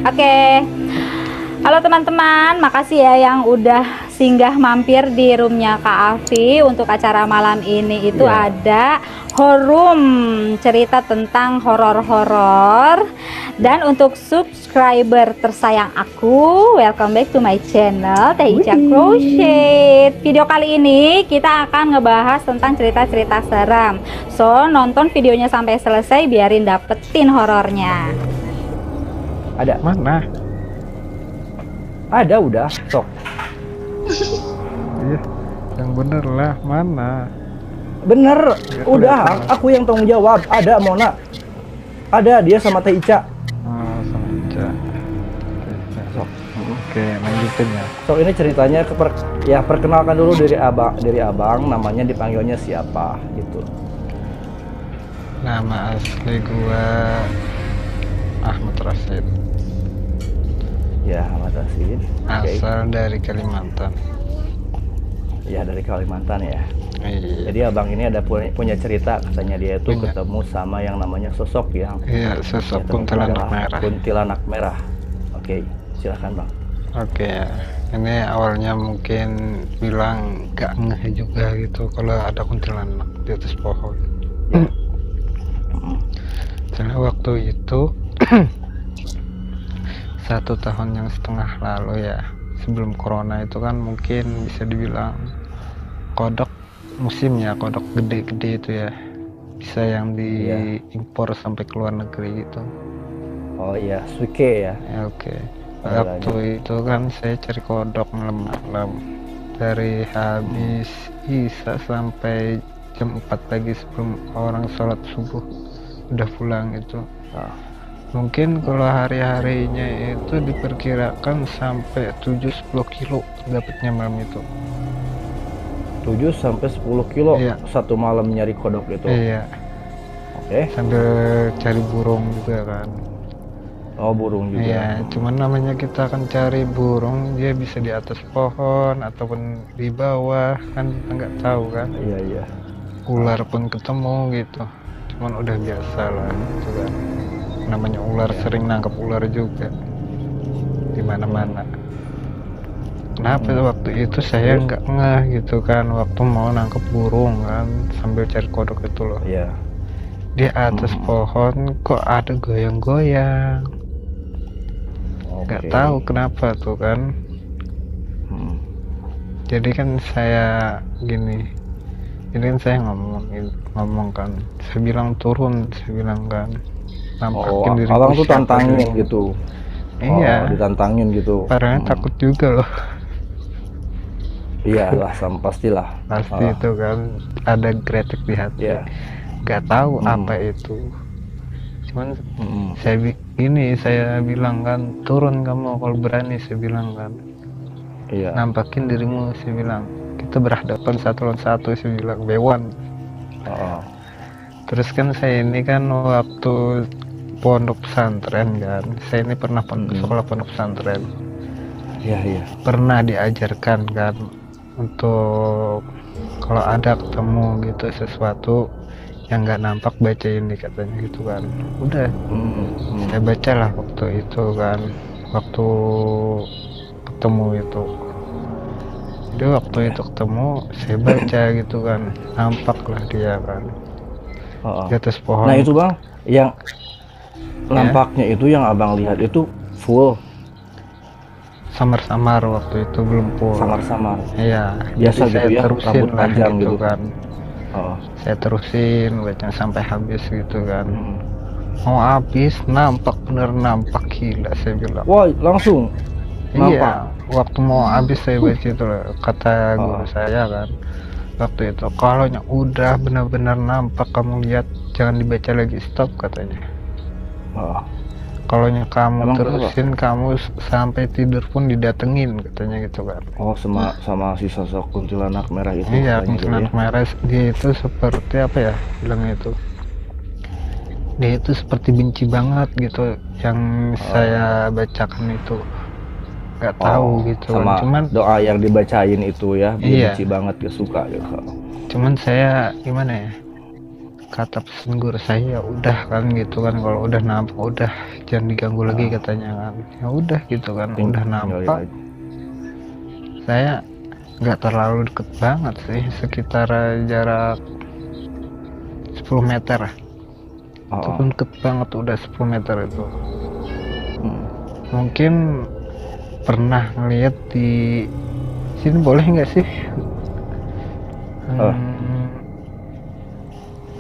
Oke. Halo teman-teman, makasih ya yang udah singgah mampir di roomnya Kak Afi. Untuk acara malam ini itu ada Horum, cerita tentang horor-horor. Dan untuk subscriber tersayang aku, welcome back to my channel Teh Ica Crochet. Video kali ini kita akan ngebahas tentang cerita-cerita seram. So, nonton videonya sampai selesai biarin dapetin horornya. Ada mana? Ada udah, sok. Iya, yang bener lah, mana? Bener, udah. Aku yang tanggung jawab. Ada Mona, ada dia sama Teh Ica. Oh, sama aja. Sok. Oke, lanjutin ya. Sok ini ceritanya perkenalkan dulu dari abang. Namanya dipanggilnya siapa gitu. Nama asli gua Ahmad Rashid. Ya, Ahmad Rashid. Asal dari Kalimantan. Ya, dari Kalimantan ya. Iya. Jadi abang ini ada punya cerita, katanya dia itu Punya. ketemu sama yang namanya sosok yang Iya, sosok ya, kuntilanak adalah merah. Kuntilanak merah. Oke, silakan bang. Oke, ini awalnya mungkin bilang gak ngeh juga gitu kalau ada kuntilanak di atas pohon. Ya. Karena waktu itu 1,5 tahun lalu ya, sebelum corona itu kan mungkin bisa dibilang kodok musimnya, kodok gede-gede itu ya, bisa yang diimpor sampai ke luar negeri gitu. Oh iya, suike ya. Ya, oke. Waktu itu kan saya cari kodok malam-malam dari habis Isya sampai jam 4 pagi sebelum orang sholat subuh udah pulang itu. Mungkin kalau hari-harinya itu diperkirakan sampai 7-10 kilo dapatnya malam itu. 7 sampai 10 kilo Iya. satu malam nyari kodok itu. Iya, Oke. sambil cari burung juga kan. Oh, burung juga. Iya, cuman namanya kita akan cari burung, dia bisa di atas pohon ataupun di bawah, kan kita nggak tahu kan. Iya, iya. Ular pun ketemu gitu, cuman udah biasa lah gitu kan. Namanya ular, sering nangkap ular juga di mana-mana. Kenapa waktu itu saya nggak ngeh gitu kan, waktu mau nangkep burung kan sambil cari kodok itu loh. Iya. Di atas pohon kok ada goyang-goyang. Nggak Oke. tahu kenapa tuh kan. Jadi kan saya gini, ini kan saya ngomong kan, saya bilang turun, saya bilang kan, nampakin diri abang tuh siapa tantangin dulu. gitu. Iya, Ditantangin gitu. parahnya takut juga loh. Iya lah, pastilah. Pasti itu kan ada gretek di hati. Iya. Nggak tahu apa itu. Cuman saya bilang kan, turun kamu kalau berani, saya bilang kan. Iya. Nampakin dirimu, saya bilang. Kita berhadapan 1 lawan 1, saya bilang, Bewan. Terus kan saya ini kan waktu pondok pesantren kan, saya ini pernah sekolah pondok pesantren. Iya, iya. Pernah diajarkan kan untuk kalau ada ketemu gitu sesuatu yang nggak nampak, baca ini katanya gitu kan. Udah, saya bacalah waktu itu kan, waktu ketemu itu. Jadi waktu itu ketemu, saya baca gitu kan, nampaklah dia kan di atas pohon. Nah itu bang, yang nampaknya itu yang abang lihat itu full, samar-samar waktu itu, belum full. samar-samar. Iya, Biasa jadi gitu saya ya, terusin rambut lah panjang gitu. kan. Saya terusin baca sampai habis gitu kan. Mau habis, nampak, bener nampak, gila saya bilang. Wah, langsung nampak. Iya, waktu mau habis saya baca itu loh, kata guru saya kan waktu itu, kalau udah benar-benar nampak kamu lihat, jangan dibaca lagi, stop katanya. Kalau kamu Emang terusin, kamu sampai tidur pun didatengin katanya gitu kan. Sama si sosok kuntilanak merah itu. Iya, katanya gitu kuntilanak merah dia itu seperti apa ya bilangnya itu, dia itu seperti benci banget gitu yang saya bacakan itu. Nggak tahu gitu sama cuman doa yang dibacain itu ya, dia Iya. benci banget, gak suka gitu. cuman saya gimana ya, kata pesan guru saya, udah kan gitu kan, kalau udah nampak udah jangan diganggu lagi katanya kan. Ya udah gitu kan, udah nampak. Saya nggak terlalu deket banget sih, sekitar jarak 10 meter. Itu pun deket banget, udah 10 meter itu. Mungkin pernah ngeliat di sini, boleh nggak sih?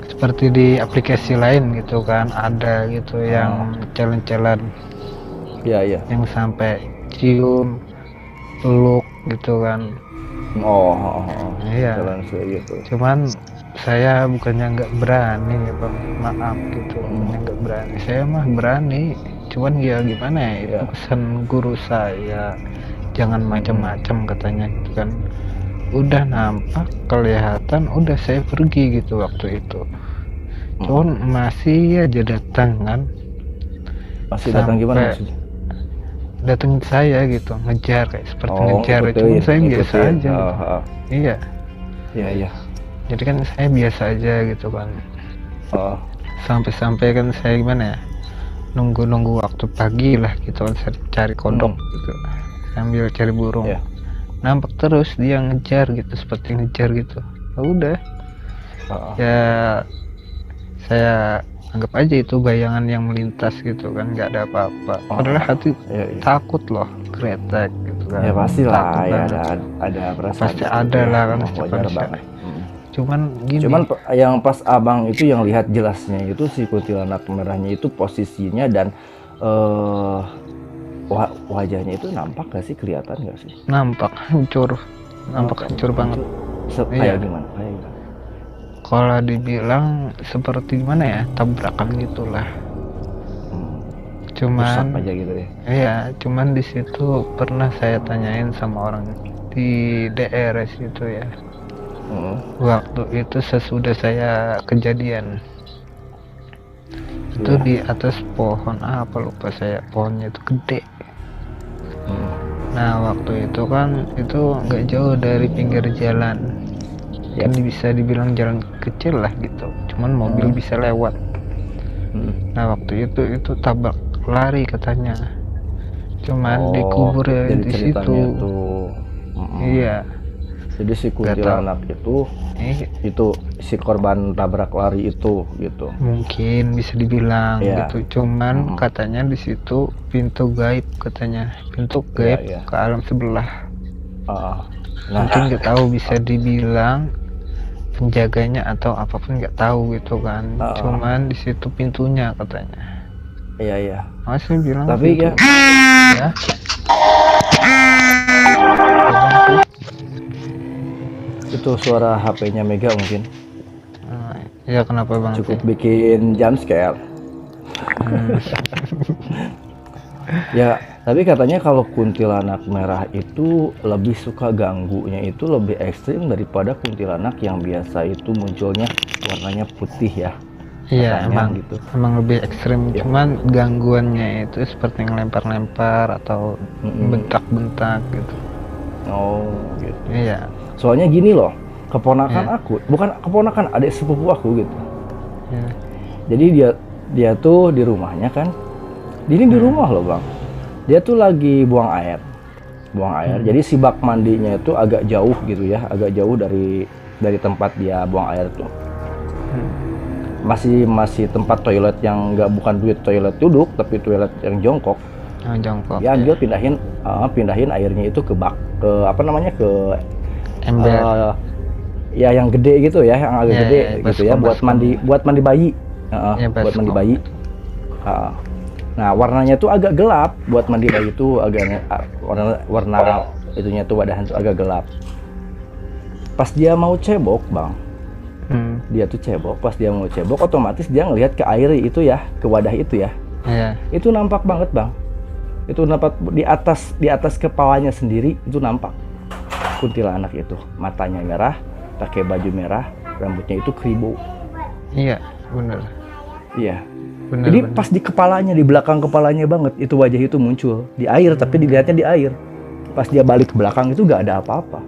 Seperti di aplikasi lain gitu kan, ada gitu yang challenge-challenge yang sampai cium, peluk gitu kan. Iya. Gitu. Cuman saya bukannya nggak berani ya bang, maaf gitu, bukannya nggak berani, saya mah berani. Cuman ya gimana ya, itu pesan guru saya, jangan macam-macam katanya gitu kan. Udah nampak kelihatan, udah saya pergi gitu waktu itu. Cuman masih aja datang kan. Masih datang gimana maksudnya? Datang saya gitu, ngejar kayak seperti ngejar. Cuman saya biasa aja. Iya. Jadi kan saya biasa aja gitu kan. Sampai-sampai kan saya gimana ya, nunggu waktu pagi lah gitu kan, cari kodok gitu, sambil cari burung. Nampak terus dia ngejar gitu, seperti ngejar gitu. Ya udah, ya saya anggap aja itu bayangan yang melintas gitu kan, nggak ada apa-apa. Padahal hati takut loh, kretek gitu kan. Ya pasti lah, ya ada perasaan. Pasti ada lah kan, wajar banget. Cuman gini. Cuman yang pas abang itu yang lihat jelasnya itu si kuntilanak merahnya itu posisinya dan wajahnya itu nampak gak sih, kelihatan gak sih? Nampak hancur banget. Kayak gimana? Kalau dibilang seperti gimana ya, tabrakan gitulah. Cuman aja gitu ya. Iya, cuman di situ pernah saya tanyain sama orang di daerah situ ya. Waktu itu sesudah saya kejadian itu di atas pohon apa lupa saya, pohonnya itu gede. Nah waktu itu kan itu nggak jauh dari pinggir jalan. Kan bisa dibilang jalan kecil lah gitu, cuman mobil bisa lewat. Nah waktu itu tabrak lari katanya, cuman dikubur ya di situ. Iya. Jadi si kuntilanak itu si korban tabrak lari itu gitu. Mungkin bisa dibilang gitu, cuman katanya di situ pintu gaib katanya, pintu gaib ke alam sebelah. Mungkin nggak tahu, bisa dibilang penjaganya atau apapun nggak tahu gitu kan. Cuman di situ pintunya katanya. Iya. Masih bilang tapi pintu. Ya. Itu suara HP-nya Mega mungkin. Ya kenapa bang? Cukup bikin jump scare. Ya, tapi katanya kalau kuntilanak merah itu lebih suka ganggunya itu lebih ekstrim daripada kuntilanak yang biasa itu munculnya warnanya putih ya. Iya emang lebih ekstrim. Cuman gangguannya itu seperti ngelempar-lempar atau bentak-bentak gitu. Gitu. Iya. Soalnya gini loh, keponakan aku, bukan keponakan, adik sepupu aku gitu. Jadi dia tuh di rumahnya kan. Ini di rumah loh bang. Dia tuh lagi buang air. Jadi si bak mandinya itu agak jauh gitu ya, agak jauh dari tempat dia buang air tuh. Masih tempat toilet yang bukan toilet duduk, tapi toilet yang jongkok. Dia ambil pindahin airnya itu ke bak, ke ember. Ya yang gede gitu ya, yang agak gede gitu ya, buat mandi bayi. Buat mandi bayi. Nah warnanya tuh agak gelap, buat mandi bayi itu agak warna itunya tuh wadahan tuh agak gelap. Pas dia mau cebok bang, pas dia mau cebok otomatis dia ngelihat ke air itu ya, ke wadah itu ya. Itu nampak banget bang. Itu nampak di atas kepalanya sendiri, itu nampak kuntilanak itu, matanya merah, pakai baju merah, rambutnya itu keribu. Iya bener. Iya. Jadi pas di kepalanya, di belakang kepalanya banget itu wajah itu muncul di air, tapi dilihatnya di air. Pas dia balik ke belakang itu nggak ada apa-apa.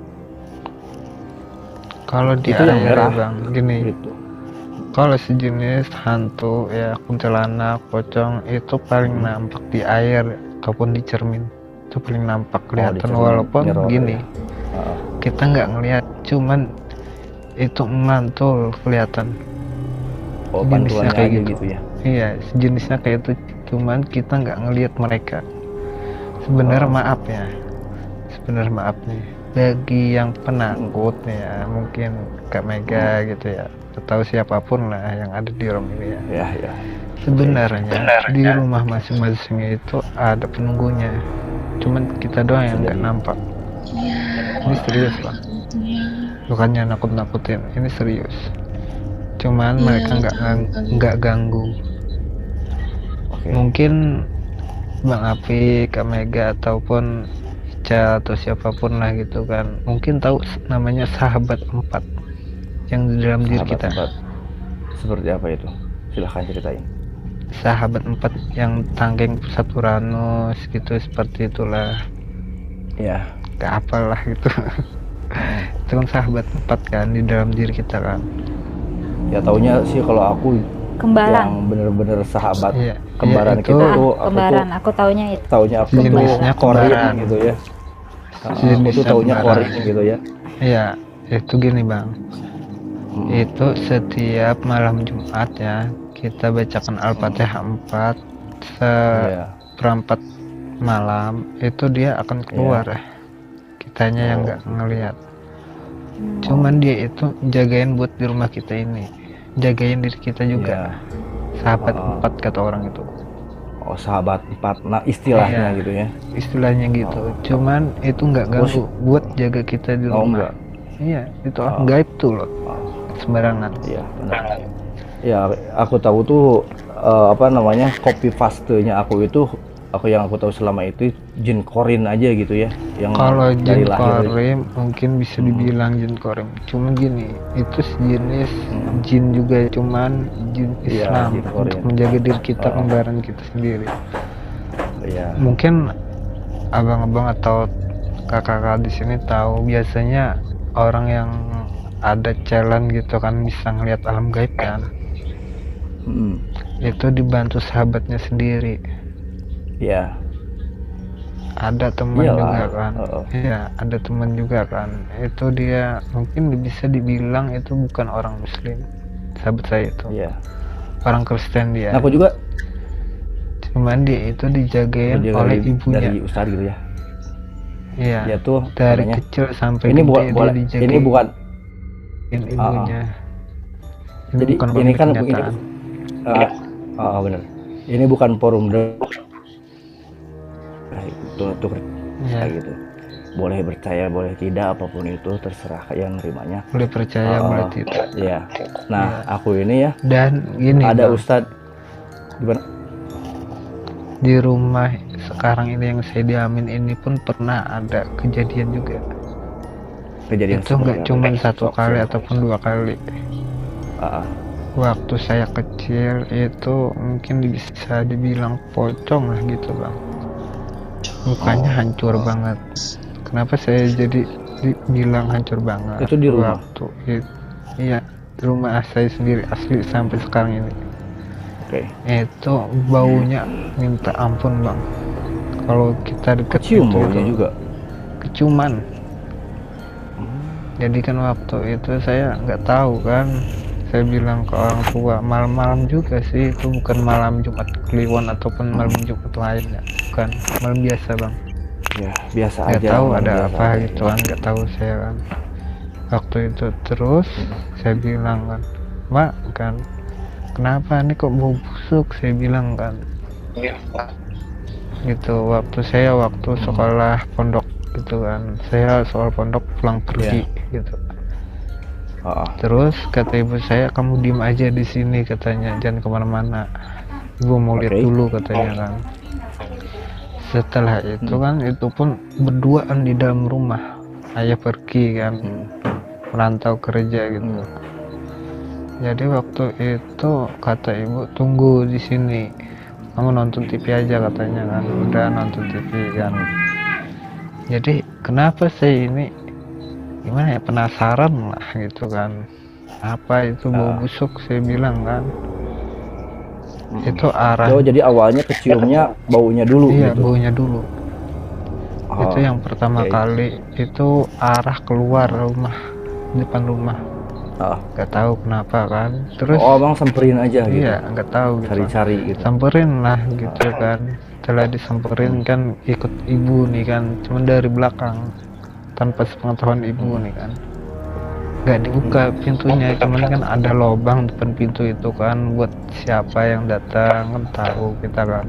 Kalau di itu air yang merah bang, gini. Gitu. Kalau sejenis hantu ya kuntilanak, pocong itu paling nampak di air ataupun di cermin. Itu paling nampak kelihatan cermin, walaupun mirror, gini. ya. Kita nggak ngelihat, cuman itu mantul kelihatan. Oh, Jenisnya pantulannya kayak aja gitu. gitu ya. Iya, sejenisnya kayak itu, cuman kita nggak ngelihat mereka. Sebenarnya maaf ya, sebenarnya maaf nih bagi yang penakut ya, mungkin Kak Mega gitu ya, atau siapapun lah yang ada di room ini ya. Ya, ya. Sebenarnya di rumah masing-masing itu ada penunggunya, cuman kita doang yang nggak nampak. Ini serius lah, bukannya nakut-nakutin, ini serius. Cuman mereka nggak ganggu. Oke. Mungkin Bang Api, Kak Mega ataupun Ica atau siapapun lah gitu kan, mungkin tahu namanya sahabat 4 yang di dalam diri Sahabat kita. empat. Seperti apa itu? Silahkan ceritain. Sahabat 4 yang tangkeng pusat Uranus gitu, seperti itulah. Ya. Gak apalah gitu. Itu kan sahabat 4 kan di dalam diri kita kan. Ya taunya sih kalau aku Kembaran. yang bener-bener sahabat Iya, kembaran iya, itu kita Ah, tuh kembaran, aku taunya itu. taunya aku tuh Jenisnya korin kembaran. gitu ya. Aku Jenisnya tuh taunya kembaran. korin gitu ya. Iya, itu gini Bang. Itu setiap malam Jumat ya, kita bacakan Al-Fatihah 4 Iya. seperempat malam, itu dia akan keluar ya. Kitanya yang Oh. nggak ngelihat. Cuman dia itu jagain buat di rumah kita ini, jagain diri kita juga. Sahabat 4 kata orang itu. Oh, sahabat 4. Nah, istilahnya Iya. gitu ya. Istilahnya gitu. Cuman itu nggak ganggu buat jaga kita di Oh, rumah. enggak. Iya, itu gaib tuh loh. Oh, Sembarangan. iya, benar. Ya, aku tahu tuh apa namanya? Copy paste-nya aku itu yang aku tahu selama itu jin korin aja gitu ya, yang Kalau dari jin lahir. korim mungkin bisa dibilang jin korim. Cuma gini, itu sejenis jin juga, cuman jin Iya, Islam jin korim. untuk menjaga diri kita, kembaran kita sendiri. Iya. Mungkin abang-abang atau kakak-kakak di sini tahu, biasanya orang yang ada challenge gitu kan bisa ngelihat alam gaib kan. Itu dibantu sahabatnya sendiri. Iya. Ada teman Iyalah. juga kan. Iya, ada teman juga kan. Itu dia mungkin bisa dibilang itu bukan orang muslim. Sahabat saya itu. Iya. Orang Kristen dia. Nah, aku juga Cuman dia itu dijagain dia oleh dari ibunya. ustadz gitu ya. Iya. Dia tuh Dari katanya, kecil sampai ini gede bukan dia dijagain ini bukan ibunya. jadi bukan ini kan kenyataan. bener. Ini bukan forum tuh Iya. gitu. Boleh percaya, boleh tidak, apapun itu terserah yang nerimanya. Boleh percaya, boleh tidak. Iya. Nah, aku ini ya Dan gini, ada Bang, ustadz gimana? di rumah sekarang ini yang saya diamin ini pun pernah ada kejadian juga. Kejadian Itu nggak seperti cuma apa? satu kali ataupun 2 kali. Ah, Waktu saya kecil itu mungkin bisa dibilang pocong lah gitu Bang. Mukanya hancur banget. Kenapa saya jadi dibilang hancur banget? Itu di rumah? Iya, di rumah saya sendiri asli sampai sekarang ini. Oke. Itu baunya minta ampun Bang. Kalau kita deket Kecium itu, baunya juga. keciuman. Jadi kan waktu itu saya nggak tahu kan, saya bilang ke orang tua, malam-malam juga sih, itu bukan malam Jumat Kliwon ataupun malam Jumat lainnya, bukan malam biasa Bang. Ya, biasa Nggak aja. tahu malam ada biasa apa aja. gitu kan, nggak tahu saya kan. Waktu itu terus saya bilang kan, Mak kan, kenapa nih kok bau busuk? Saya bilang kan, gitu. Waktu sekolah pondok gitu kan, saya soal pondok pulang pergi gitu. Terus kata ibu saya, kamu diem aja di sini katanya, jangan kemana-mana. Ibu mau lihat dulu katanya kan. Setelah itu kan, itu pun berduaan di dalam rumah. Ayah pergi kan, merantau kerja gitu. Jadi waktu itu kata ibu, tunggu di sini, kamu nonton TV aja katanya kan. Udah nonton TV kan. Jadi kenapa saya ini gimana ya, penasaran lah gitu kan. apa itu bau busuk, saya bilang kan. Itu arah. Oh, jadi awalnya keciumnya baunya dulu Iya, gitu. baunya dulu. Itu yang pertama kali itu arah keluar rumah, depan rumah. Gak tahu kenapa kan. Terus abang samperin aja gitu. Iya, nggak tahu gitu. Cari-cari gitu. Samperin lah gitu kan. Setelah disamperin kan ikut ibu nih kan, cuman dari belakang tanpa sepengetahuan ibu nih kan. Nggak dibuka pintunya, cuman kan ada lubang depan pintu itu kan, buat siapa yang datang kan tahu kita kan.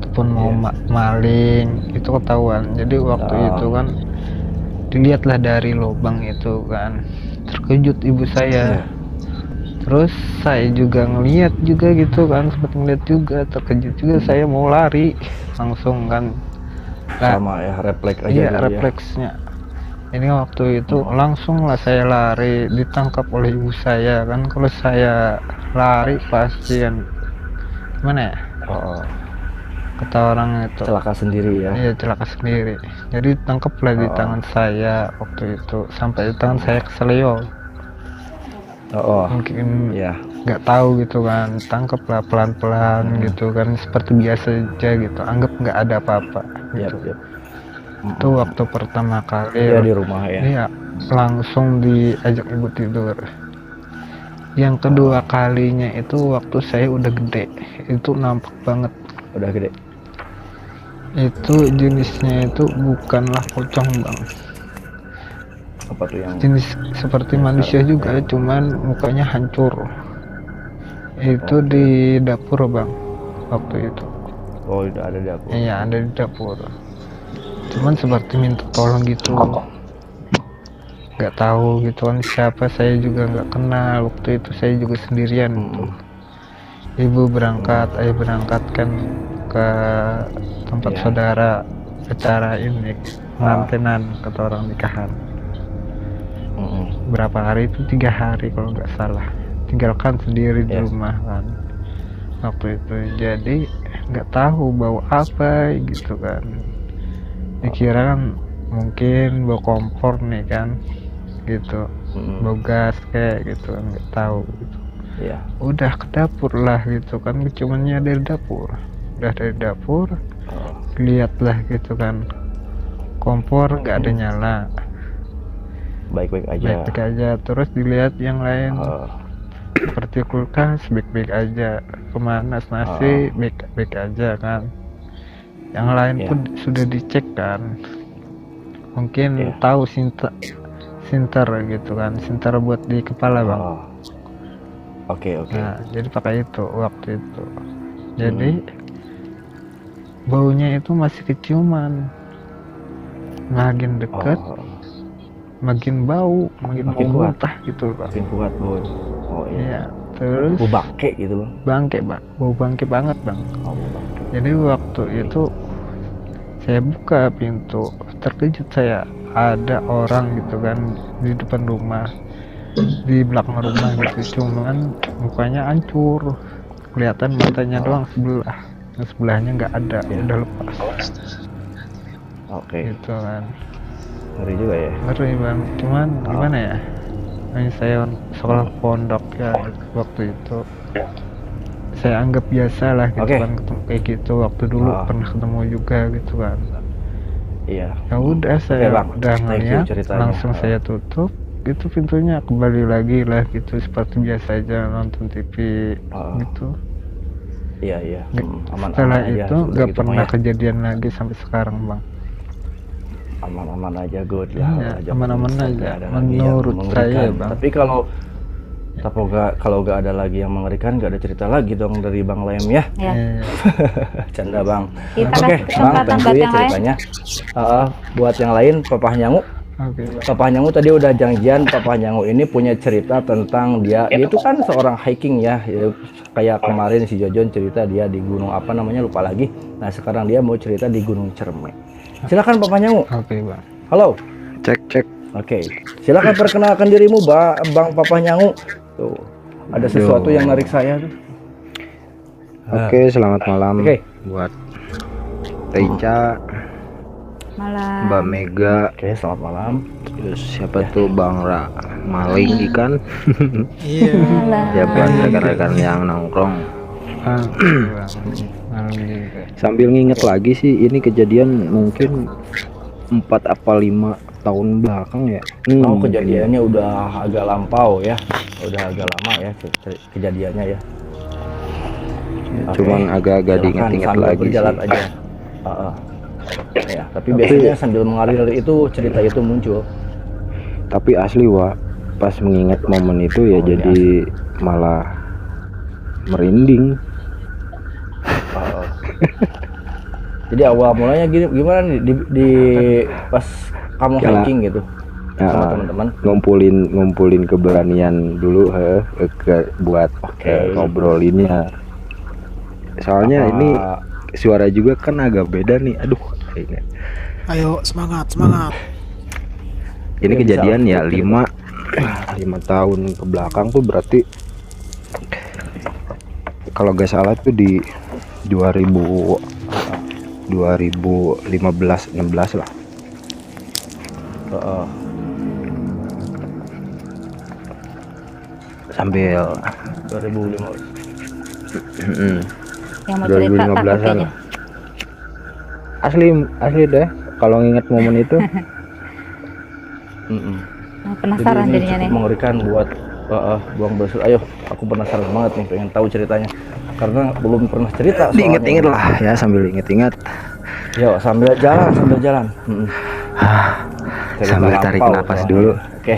Ataupun mau maling itu ketahuan. Jadi waktu itu kan dilihatlah dari lubang itu kan. Terkejut ibu saya. Terus saya juga ngeliat juga gitu kan, sempat ngeliat juga, terkejut juga. Saya mau lari langsung kan. Sama ya, refleks aja. Iya, refleksnya. Ini waktu itu langsung lah saya lari, ditangkap oleh ibu saya kan. Kalau saya lari pasti kan gimana ya? Kata orang itu celaka sendiri ya. Iya, celaka sendiri. Jadi tangkaplah di tangan saya waktu itu, sampai di tangan saya keselio. Mungkin nggak tahu gitu kan, tangkaplah pelan-pelan gitu kan, seperti biasa aja gitu, anggap nggak ada apa-apa gitu. Itu waktu pertama kali di rumah ya. Iya, langsung diajak ibu tidur. Yang kedua kalinya itu waktu saya udah gede, itu nampak banget. Udah gede. Itu jenisnya itu bukanlah pocong bang. Apa tuh yang jenis seperti manusia juga, cuman mukanya hancur. Itu di dapur bang waktu itu. Oh, udah ada di dapur. Iya, ada di dapur. Cuman seperti minta tolong gitu. Nggak tahu gitu kan siapa, saya juga nggak kenal. Waktu itu saya juga sendirian gitu. Ibu berangkat, ayah berangkat kan ke tempat saudara acara ini, pengantinan kata orang nikahan. Berapa hari itu, 3 hari kalau nggak salah, tinggalkan sendiri di rumah kan waktu itu. Jadi nggak tahu bau apa gitu kan, dikira kan mungkin bau kompor nih kan gitu, bau gas kayak gitu kan, nggak tahu gitu. Udah ke dapur lah gitu kan, cumannya dari dapur. Udah dari dapur lihatlah gitu kan, kompor nggak ada nyala, baik-baik aja. Terus dilihat yang lain seperti kulkas baik-baik aja, pemanas nasi baik-baik aja kan. Yang lain pun sudah dicek kan, mungkin tahu sinter gitu kan, sinter buat di kepala bang. Oke. Nah, jadi pakai itu waktu itu. Jadi baunya itu masih keciuman, makin dekat makin bau, makin kuat gitu bang. Makin kuat bau. Iya. Terus bau bangke gitu loh. Bangke bang, bau bangke banget bang. Jadi waktu itu saya buka pintu, terkejut saya, ada orang gitu kan di depan rumah, di belakang rumah gitu, cuman mukanya hancur, kelihatan matanya doang sebelah, yang sebelahnya nggak ada, udah lepas. Gitu kan. Ngeri juga ya. Ngeri bang, cuman gimana ya, ini saya sekolah pondok ya waktu itu, saya anggap biasa lah gitu kan, ketemu kayak gitu waktu dulu pernah ketemu juga gitu kan. Iya. Ya udah, saya udah ngeliat, langsung saya tutup gitu pintunya, kembali lagi lah gitu seperti biasa aja nonton TV gitu. Iya. Setelah itu nggak pernah kejadian lagi sampai sekarang bang. Aman-aman aja, good ya. Iya, aman-aman aja menurut saya bang. Tapi kalau nggak ada lagi yang mengerikan, nggak ada cerita lagi dong dari Bang Lem ya. Canda bang. Oke bang, thank you ya ceritanya. Buat yang lain, Papa Nyangu. Papa Nyangu tadi udah janjian. Papa Nyangu ini punya cerita tentang dia itu kan seorang hiking ya. Kayak kemarin si Jojon cerita dia di gunung apa namanya, lupa lagi. Nah sekarang dia mau cerita di Gunung Cerme. Silakan Papa Nyangu. Oke bang. Halo. Cek. Oke. Silakan perkenalkan dirimu, Bang Papa Nyangu. Tuh, ada sesuatu yang menarik saya tuh. Oke, selamat malam buat Reica. Malam. Mbak Mega, Oke, selamat malam. terus siapa tuh Bang Maling ikan, Iya. Malam. ya buat rekan-rekan yang nongkrong. Ah, malam juga. Sambil nginget lagi sih, ini kejadian mungkin 4 apa 5 tahun belakang ya. Oh, kejadiannya udah agak lampau ya. Udah agak lama ya kejadiannya ya. Oke. Cuman agak-agak Silakan diinget-inget sambil lagi berjalan sih. aja. Ya, tapi biasanya sambil mengalir itu cerita itu muncul. Tapi asli Wak, pas mengingat momen itu ya Oh, jadi malah merinding. Jadi awal mulanya gimana nih di pas kamu Yalah. hiking gitu sama Ya, teman-teman? ngumpulin keberanian dulu buat Oke. ngobrolinnya. Soalnya Apa- ini suara juga kan agak beda nih. Aduh, kayaknya. Ayo semangat, semangat. Ini Oke, kejadian bisa. ya 5 tahun ke belakang tuh berarti kalau gak salah tuh di 2015-16 lah. Sambil 2015. Yang mau cerita tak 2015-an kopinya? lah. Asli deh kalau nginget momen itu. Nah, penasaran Jadi ini jadinya nih. cukup mengerikan buat buang besar. Ayo, aku penasaran banget nih, pengen tahu ceritanya. Karena belum pernah cerita. soalnya. Diinget-inget lah ya, sambil inget-inget. Yo, sambil jalan. Cerita Sambil tarik lampau napas soalnya. dulu. Oke.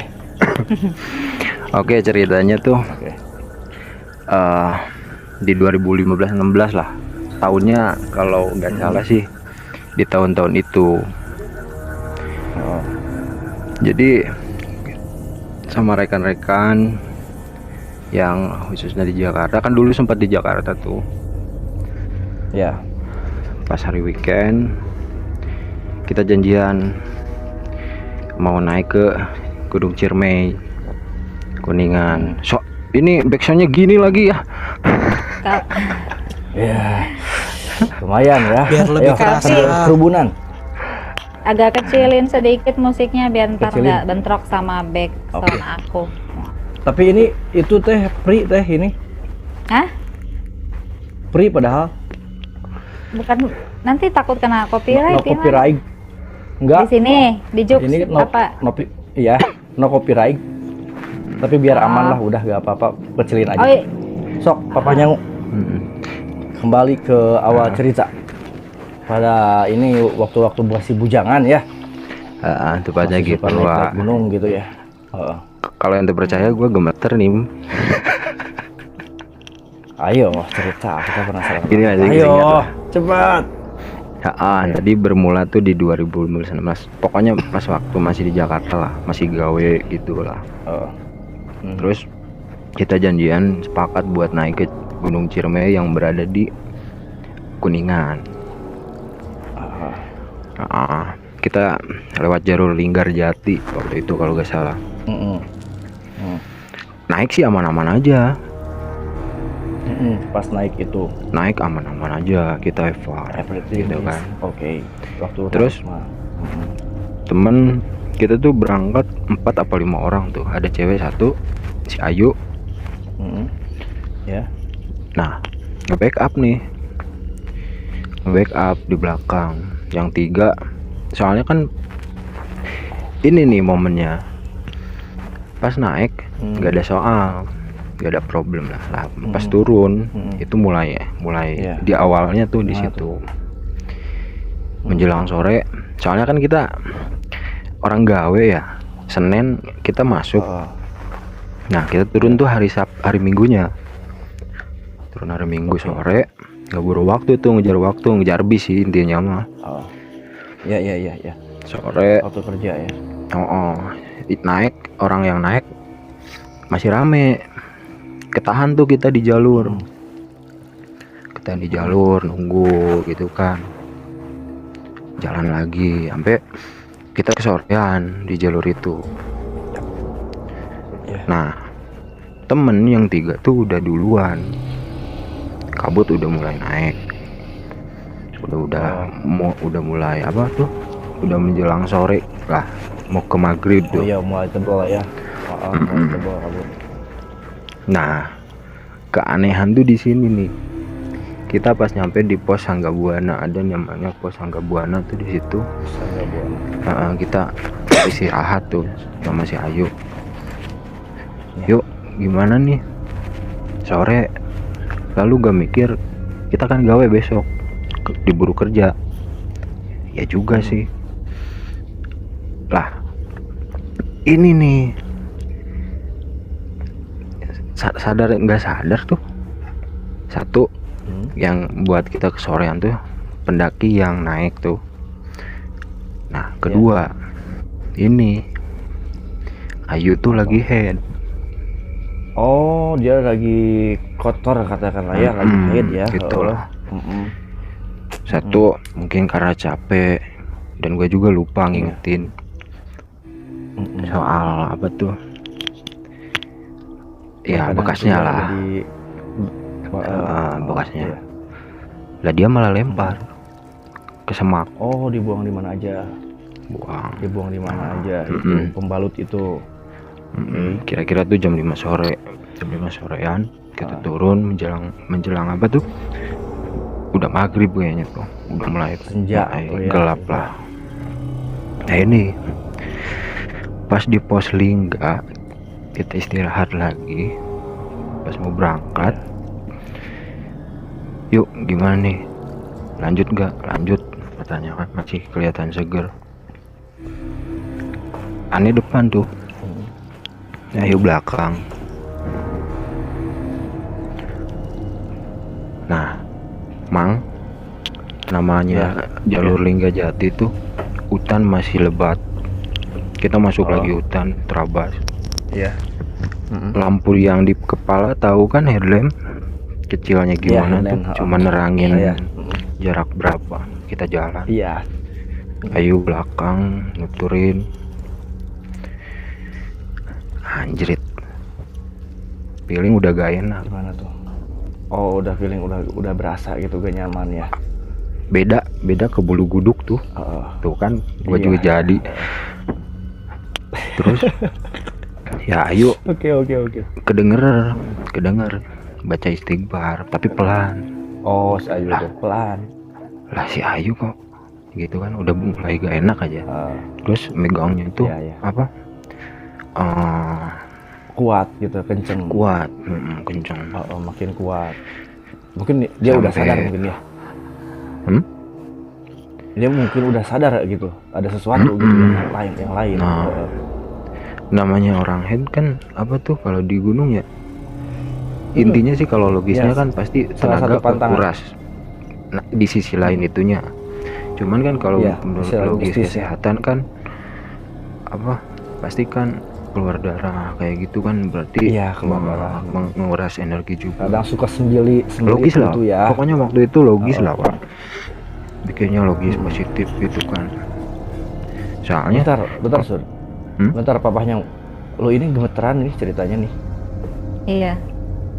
Oke, ceritanya tuh Oke. di 2015-16 lah. Tahunnya kalau nggak salah sih di tahun-tahun itu. Jadi sama rekan-rekan yang khususnya di Jakarta, kan dulu sempat di Jakarta tuh Ya. pas hari weekend kita janjian mau naik ke Gunung Ciremai, Kuningan. So ini backsoundnya gini lagi ya. Kak, Ya. Lumayan ya. Biar lebih Ayo, kerasa. sambil kerubunan. agak kecilin sedikit musiknya biar ntar Kecilin. nggak bentrok sama back sound Oke. aku. Tapi ini itu teh free teh ini. Hah? Free padahal. Bukan, nanti takut kena No copyright gimana? copyright. Enggak. Di sini, di Jux Ini no, apa? iya, no copyright. Tapi biar Ah. aman lah, udah gak apa-apa, kecilin aja. Oh, iya. Sok, papanya kembali ke awal cerita. Pada ini waktu-waktu masih bujangan ya. Tepatnya Masih gitu suka naik lah. gunung gitu ya. Heeh. Kalau yang percaya gue gemeter nih. Ayo cerita, kita penasaran. Gini aja, Ayo, ingat lah. cepat. Tadi bermula tuh di 2019. Pokoknya pas waktu masih di Jakarta lah, masih gawe gitu lah. Terus kita janjian sepakat buat naik ke Gunung Ciremai yang berada di Kuningan. Kita lewat jalur Linggarjati waktu itu kalau gak salah. Naik sih aman-aman aja. Pas naik itu Naik aman-aman aja, kita evaluasi everything gitu is kan. oke. Waktu Terus temen kita tuh berangkat 4 apa 5 orang tuh. Ada cewek 1, si Ayu. ya. Nah, nge-backup nih. Nge-backup di belakang. Yang 3, soalnya kan ini nih momennya. Pas naik nggak ada soal, nggak ada problem lah. Pas turun itu mulai Iya. di awalnya tuh di Nah, situ. Menjelang sore, soalnya kan kita orang gawe ya. Senin kita masuk. Nah, kita turun tuh hari Minggunya. Turun hari Minggu sore, nggak buru waktu tuh, ngejar bis sih intinya mah. Ya. Sore, Waktu kerja ya. naik, orang yang naik masih rame. Ketahan tuh kita di jalur. Kita di jalur nunggu gitu kan. Jalan lagi sampai kita kesorean di jalur itu. Nah, temen yang 3 tuh udah duluan. Kabut udah mulai naik. Udah mulai apa tuh? udah menjelang sore lah, mau ke maghrib Oh tuh. iya, mulai tebal ya. Mulai tebal kabut. Nah, keanehan tuh di sini nih. Kita pas nyampe di pos Sangga Buana, ada namanya pos Sangga Buana tuh di situ. Sangga Buana. Kita istirahat tuh sama si Ayu. Yuk, gimana nih? Sore. Lalu gak mikir, kita kan gawe besok, diburu kerja. Ya juga sih. Lah, ini nih. Sadar nggak sadar tuh. Satu yang buat kita kesorean tuh pendaki yang naik tuh. Nah, kedua ini Ayu tuh lagi head. Oh, dia lagi kotor katakanlah ya, lagi head ya. Gitu lah. Satu mungkin karena capek, dan gue juga lupa ngingetin soal apa tuh. Ya Kadang bekasnya juga lah. Bekasnya. Lah dia malah lempar ke semak. Oh, dibuang di mana aja? Buang. Dibuang di mana aja? Itu pembalut itu. Kira-kira tuh jam 5 sore. Jam 5 sorean kita turun menjelang apa tuh? Udah maghrib kayaknya tuh. Udah mulai Senja, gelap lah. Nah ini pas di pos Lingga kita istirahat lagi. Pas mau berangkat, yuk gimana nih? Lanjut gak? Lanjut, katanya kan masih kelihatan seger. Aneh depan tuh, Ayu belakang. Nah, Mang, namanya jalur Lingga Jati tuh hutan masih lebat. Kita masuk lagi hutan terabas. Iya. Lampu yang di kepala tahu kan, headlamp kecilnya gimana tuh, cuma nerangin jarak berapa kita jalan. Iya. Ayu belakang nuturin. Anjrit, feeling udah gak enak. Gimana tuh? Oh, udah feeling udah berasa gitu, gak nyaman ya. Beda ke Bulu Guduk tuh. Tuh kan gua juga jadi. Terus ya Ayu Oke. kedenger baca istighfar tapi pelan. Oh, si Ayu tuh pelan. Lah si Ayu kok gitu kan, udah mulai gak enak aja. Terus megangnya tuh apa, kuat gitu, kenceng. kuat, kenceng. Makin kuat. Mungkin dia udah sadar mungkin ya. Dia mungkin udah sadar gitu, ada sesuatu gitu yang lain. Nah, namanya orang head kan apa tuh kalau di gunung ya, intinya sih kalau logisnya kan pasti salah tenaga satu pantangan. kuras. Nah, di sisi lain itunya, cuman kan kalau menurut istilah logis logistis ya. kesehatan kan apa, pasti kan keluar darah kayak gitu kan, berarti keluar darah. menguras energi juga. Kadang suka sendiri Logis lah itu ya. pokoknya waktu itu logis lah Pak, bikinnya logis positif gitu kan. Soalnya Bentar Sur. Bentar, papahnya lu ini gemeteran nih ceritanya nih. Iya.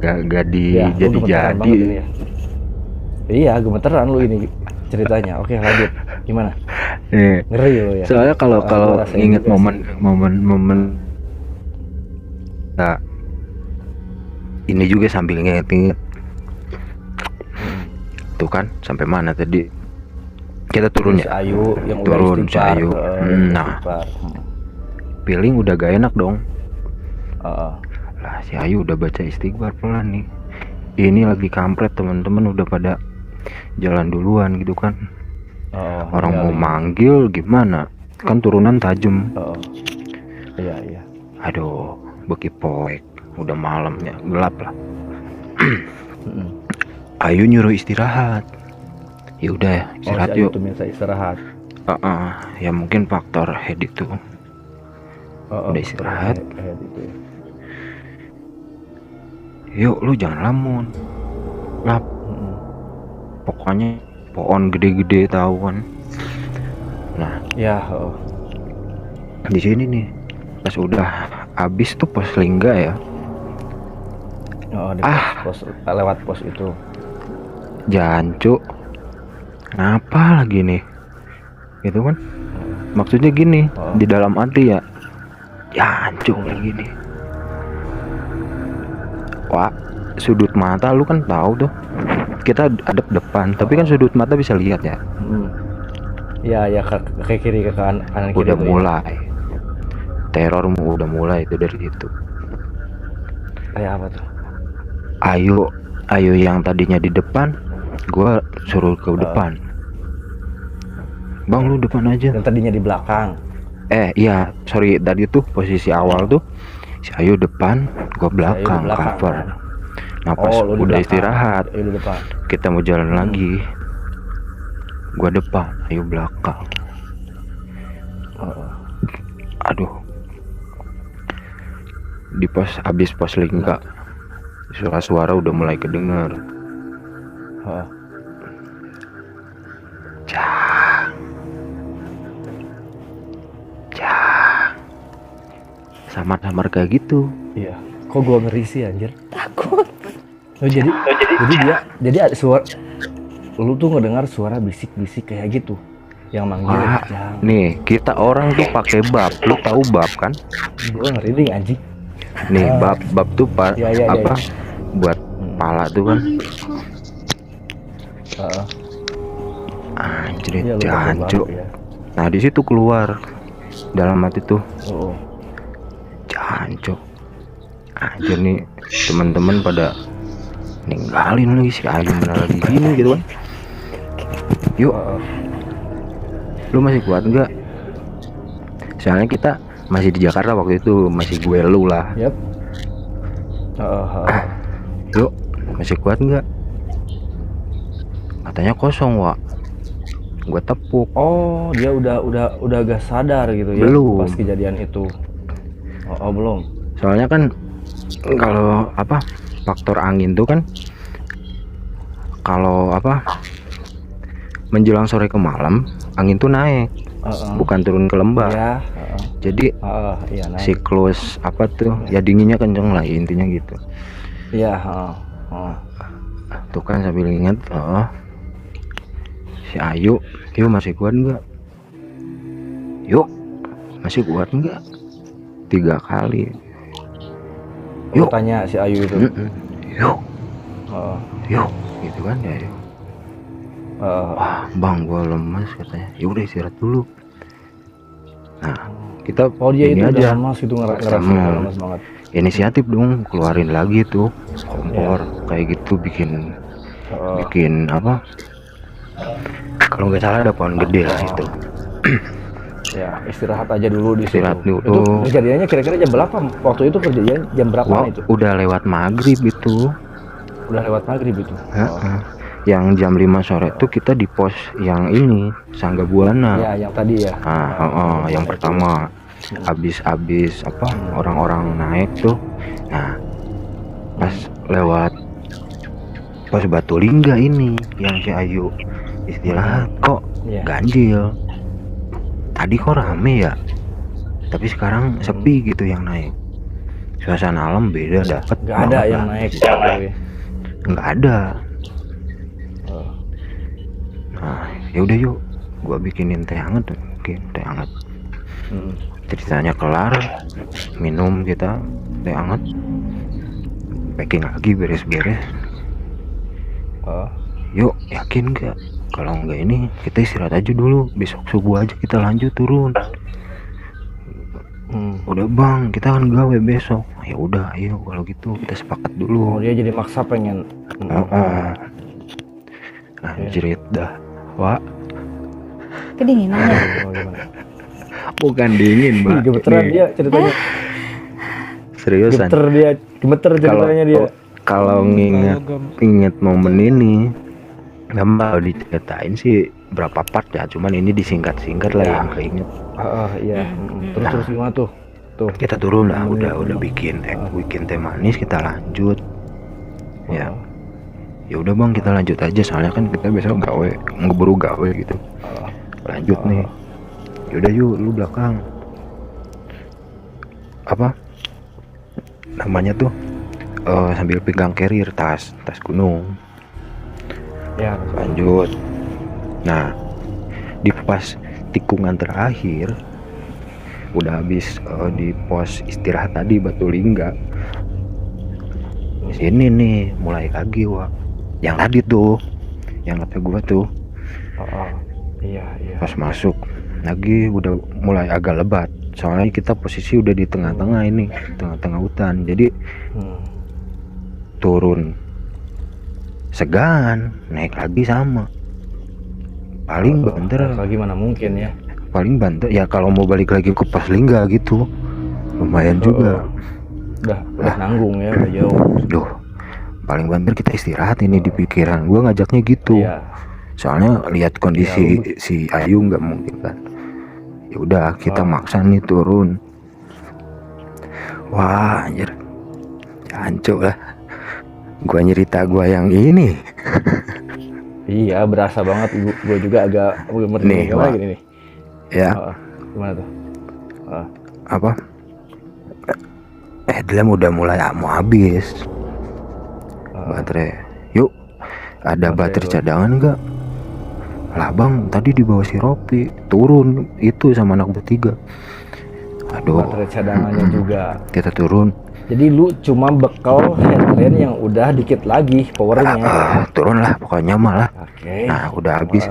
gak Ya, lu gemeteran banget ini jadi. ya. Iya, gemeteran lu ini ceritanya. Oke, lanjut. Gimana? Ngeri lu ya. Soalnya kalau Gua rasain inget juga sih. momen nah, ini juga sambil inget tuh kan, sampai mana tadi kita turun Si ya, Ayu yang turun udah si istighfar. Ayu. Nah, feeling udah gak enak dong. Lah si Ayu udah baca istighfar pelan nih, ini lagi kampret, teman-teman udah pada jalan duluan gitu kan. Orang mau manggil gimana kan, turunan tajam. Iya. Aduh, beki poek, udah malamnya, gelap lah. Ayu nyuruh istirahat. Ya udah ya, istirahat si Ayu yuk. tuh minta istirahat. Ya mungkin faktor head itu. Udah istirahat. Head itu ya. Yuk lu jangan lamun. Lap. Pokoknya pohon gede-gede tahu kan. Nah, Ya, di sini nih pas udah habis tuh pos Lingga ya. di pos, lewat pos itu. Jancu. Kenapa lagi nih? Gitu kan? Maksudnya gini, Oh. di dalam hati ya hancur gini. Wah, sudut mata lu kan tahu tuh. Kita hadap depan, tapi kan sudut mata bisa lihat ya. Ya ke kiri ke kanan kiri Udah tuh, ya. mulai. Terormu udah mulai itu dari situ. Kayak apa tuh? Ayo yang tadinya di depan, gua suruh ke depan. Bang, lu depan aja. Yang tadinya di belakang. Iya, sorry, tadi tuh posisi awal tuh si Ayu depan, gua belakang, belakang, cover. kan? Nah pas Oh, lu di udah belakang. istirahat, Ayo di depan. kita mau jalan lagi, gua depan, Ayu belakang. Oh. Aduh, di abis pos lingga, suara-suara udah mulai kedengar. Oh. Samar-samar kayak gitu. Iya. Kok gua ngeri sih anjir? Takut. Oh, jadi ada suara, lu tuh ngedengar suara bisik-bisik kayak gitu yang manggil. Wah, Jang. nih kita orang tuh pakai bab, lu tahu bab kan? Gua ngerinding anjing. Nih bab tuh Iya, apa? Buat pala tuh kan. Heeh. Anjir, Iya, lu pakai jancuk. bab, ya. Nah di situ keluar dalam hati tuh, Oh. jancuk. Anjir nih teman-teman pada ninggalin lagi si Ayu bener lagi gini gitu kan. Yuk, Heeh. lu masih kuat nggak? Soalnya kita masih di Jakarta waktu itu, masih gue lu lah. Yap. Heeh. Yuk, masih kuat nggak? Katanya kosong, Wak. Gue tepuk. Oh, dia udah agak sadar gitu ya Belum. pas kejadian itu. Oh, belum. Soalnya kan kalau apa faktor angin tuh kan kalau apa menjelang sore ke malam angin tuh naik, bukan turun ke lembah. Iya. Jadi Iya, naik. siklus apa tuh ya dinginnya kenceng lah intinya gitu. Iya. Tuh kan sambil ingat, si Ayu, yuk masih kuat nggak? Yuk, masih kuat nggak? 3 kali. Yuk. Tanya si Ayu itu. Yuk, yuk, gitu kan ya. Yuk. Wah, bang, gua lemas katanya. Ya udah istirahat dulu. Nah, kita Dia ini itu aja. udah lemas gitu ngerasa lemas banget. Inisiatif dong, keluarin lagi tuh kompor kayak gitu bikin apa? Kalau nggak salah ada pohon gede lah itu. Ya, istirahat aja dulu di Istirahat situ. dulu. Itu kejadiannya kira-kira jam berapa? Waktu itu kejadian jam berapa Wah, itu? udah lewat maghrib itu. Udah lewat maghrib itu. Yang jam 5 sore tuh kita di pos yang ini Sangga Buana. Ya, yang tadi ya. Yang pertama. Abis apa orang-orang naik tuh. Nah, pas lewat pos Batu Lingga ini yang si Ayu istirahat kok ganjil. Tadi kok rame ya, tapi sekarang sepi gitu yang naik. Suasana alam beda dapet. Nggak ada yang naik. Nggak ada. Nah, ya udah yuk, gua bikinin teh hangat, teh hangat. Ceritanya kelar, minum kita teh hangat, packing lagi beres-beres. Yuk, yakin nggak? Kalau nggak ini kita istirahat aja dulu, besok subuh aja kita lanjut turun. Udah bang, kita kan gawe besok. Ya udah, ayo kalau gitu kita sepakat dulu. Dia jadi maksa pengen. Anjrit dah, Wak. Kedinginan ya? Bukan dingin, Mbak. Gemeteran dia ceritanya. Seriusan. Gemeter ceritanya dia. Kalau inget momen ini, nggak mau diceritain sih berapa part ya, cuman ini disingkat-singkat lah yang keinget. Iya. Terus gimana tuh? Tuh. Kita turun lah, udah bikin teh manis, kita lanjut. Ya. Ya udah bang, kita lanjut aja soalnya kan kita besok ngeburu gawe gitu. Lanjut nih. Yaudah yuk, lu belakang. Apa? Namanya tuh sambil pegang carrier tas gunung. Ya, lanjut. Nah, di pas tikungan terakhir udah habis di pos istirahat tadi Batu Lingga. Di sini nih mulai lagi Wak. Yang tadi tuh, yang kata gua tuh. Iya. Pas masuk lagi udah mulai agak lebat. Soalnya kita posisi udah di tengah-tengah ini, tengah-tengah hutan. Jadi turun segan, naik lagi sama. Paling banter lagi mana mungkin ya. Paling banter ya kalau mau balik lagi ke Pos Lingga gitu. Lumayan juga. Udah nanggung ya, udah jauh. Duh. Paling banter kita istirahat ini di pikiran. Gua ngajaknya gitu. Iya. Soalnya lihat kondisi si Ayu nggak mungkin kan. Ya udah kita maksa nih turun. Wah anjir, hancur lah. Gua nyerita gua yang ini. Iya, berasa banget. Gua juga agak Nih, Wak. lagi nih. Ya. Gimana tuh? Apa? Dalam udah mulai mau habis. Baterai. Yuk, ada baterai cadangan enggak? Lah bang, tadi di bawah si Ropi turun itu sama anak bertiga. Aduh. Baterai cadangannya juga. Kita turun. Jadi lu cuma bekal headlamp yang udah dikit lagi powernya. Turun lah pokoknya malah. Oke. Nah udah habis.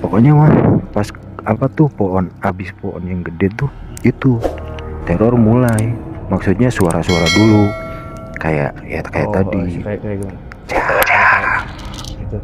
Pokoknya mah pas apa tuh habis pohon yang gede tuh itu teror mulai. Maksudnya suara-suara dulu. Kayak tadi. Kayak gimana? Ya. Gitu.